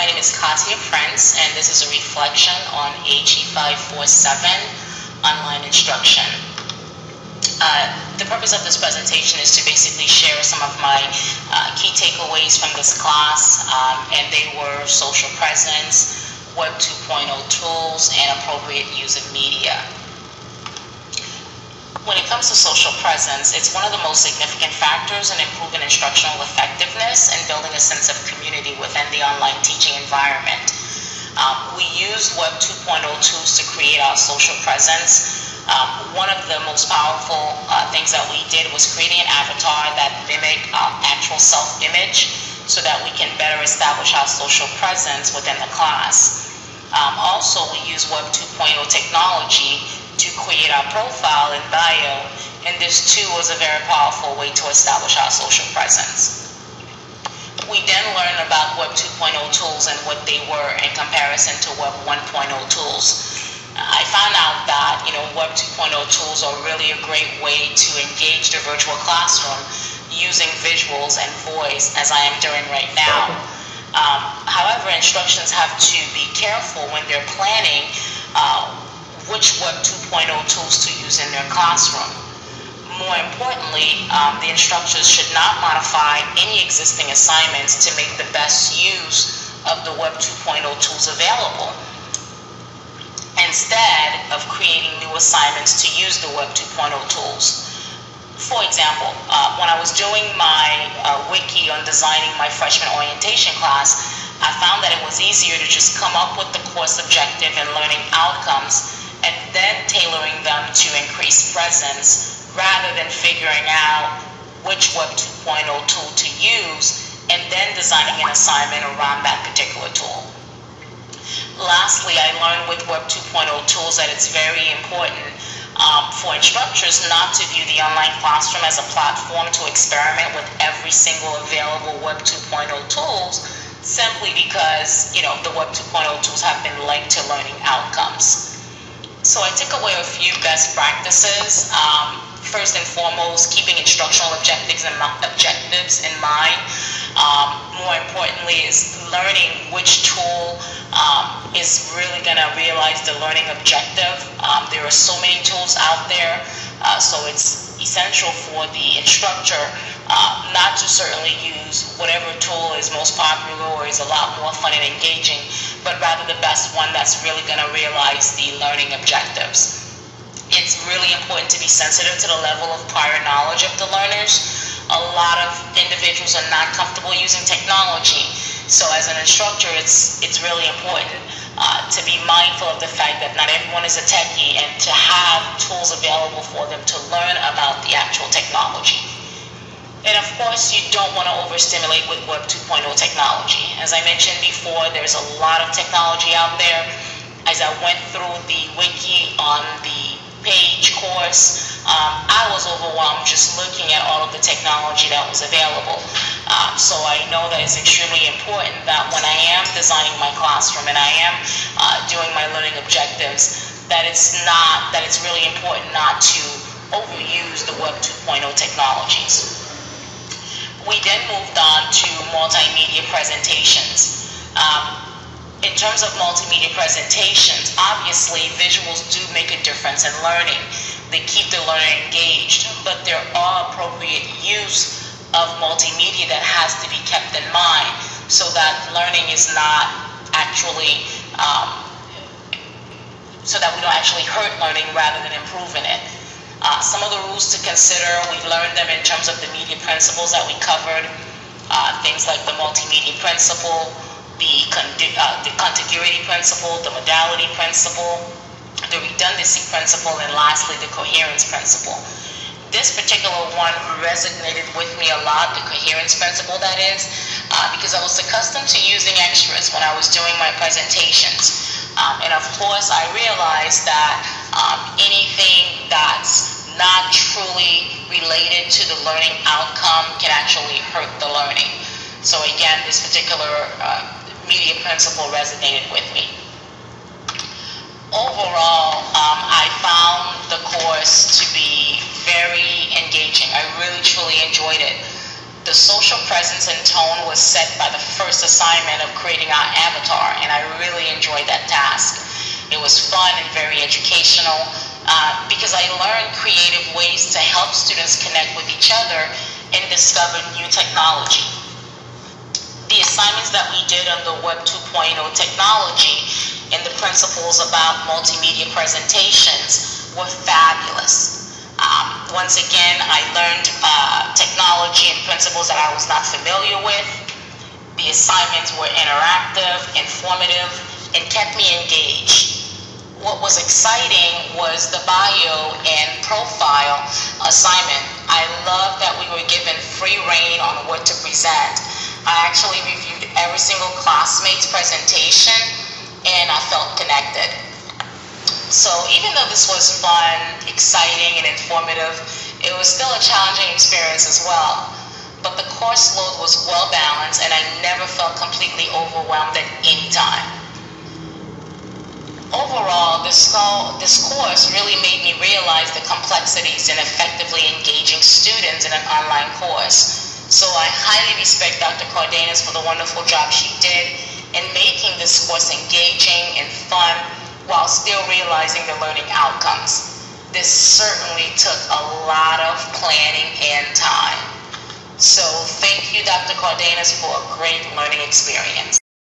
My name is Prince, and this is a reflection on HE547 online instruction. The purpose of this presentation is to basically share some of my key takeaways from this class, and they were social presence, Web 2.0 tools, and appropriate use of media. When it comes to social presence, it's one of the most significant factors in improving instructional effectiveness and building a sense of community within the online teaching environment. We used Web 2.0 tools to create our social presence. One of the most powerful things that we did was creating an avatar that mimicked our actual self-image so that we can better establish our social presence within the class. Also, we use Web 2.0 technology to create our profile and bio, and this too was a very powerful way to establish our social presence. We then learned about Web 2.0 tools and what they were in comparison to Web 1.0 tools. I found out that Web 2.0 tools are really a great way to engage the virtual classroom using visuals and voice, as I am doing right now. However, instructions have to be careful when they're planning which Web 2.0 tools to use in their classroom. More importantly, the instructors should not modify any existing assignments to make the best use of the Web 2.0 tools available, instead of creating new assignments to use the Web 2.0 tools. For example, when I was doing my wiki on designing my freshman orientation class, I found that it was easier to just come up with the course objective and learning outcomes and then tailoring them to increase presence rather than figuring out which Web 2.0 tool to use and then designing an assignment around that particular tool. Lastly, I learned with Web 2.0 tools that it's very important for instructors not to view the online classroom as a platform to experiment with every single available Web 2.0 tools, simply because the Web 2.0 tools have been linked to learning outcomes. So I took away a few best practices. First and foremost, keeping instructional objectives in mind. More importantly is learning which tool is really going to realize the learning objective. There are so many tools out there, so it's essential for the instructor not to certainly use whatever tool is most popular or is a lot more fun and engaging, but rather the best one that's really going to realize the learning objectives. It's really important to be sensitive to the level of prior knowledge of the learners. A lot of individuals are not comfortable using technology, so as an instructor, it's really important to be mindful of the fact that not everyone is a techie and to have tools available for them to learn about the actual technology. And of course, you don't want to overstimulate with Web 2.0 technology. As I mentioned before, there's a lot of technology out there. As I went through the wiki on the page course, I was overwhelmed just looking at all of the technology that was available. So I know that it's extremely important that when I am designing my classroom and I am doing my learning objectives, that it's really important not to overuse the Web 2.0 technologies. We then moved on to multimedia presentations. In terms of multimedia presentations, obviously visuals do make a difference in learning. They keep the learner engaged, but there are appropriate use of multimedia that has to be kept in mind so that learning is not actually, so that we don't actually hurt learning rather than improving it. Some of the rules to consider, we learned them in terms of the media principles that we covered, things like the multimedia principle, the contiguity principle, the modality principle, the redundancy principle, and lastly, the coherence principle. This particular one resonated with me a lot, the coherence principle that is, because I was accustomed to using extras when I was doing my presentations. And of course, I realized that anything that's not truly related to the learning outcome can actually hurt the learning. So again, this particular media principle resonated with me. Overall, I found the course to be very engaging. I really truly enjoyed it. The social presence and tone was set by the first assignment of creating our avatar, and I really enjoyed that task. It was fun and very educational because I learned creative ways to help students connect with each other and discover new technology. The assignments that we did on the Web 2.0 technology and the principles about multimedia presentations were fabulous. Once again, I learned technology and principles that I was not familiar with. The assignments were interactive, informative, and kept me engaged. What was exciting was the bio and profile assignment. I love that we were given free rein on what to present. I actually reviewed every single classmate's presentation, and I felt connected. So even though this was fun, exciting, and informative, it was still a challenging experience as well. But the course load was well balanced, and I never felt completely overwhelmed at any time. Overall, this course really made me realize the complexities in effectively engaging students in an online course. So I highly respect Dr. Cardenas for the wonderful job she did in making this course engaging and fun, while still realizing the learning outcomes. This certainly took a lot of planning and time. So thank you, Dr. Cardenas, for a great learning experience.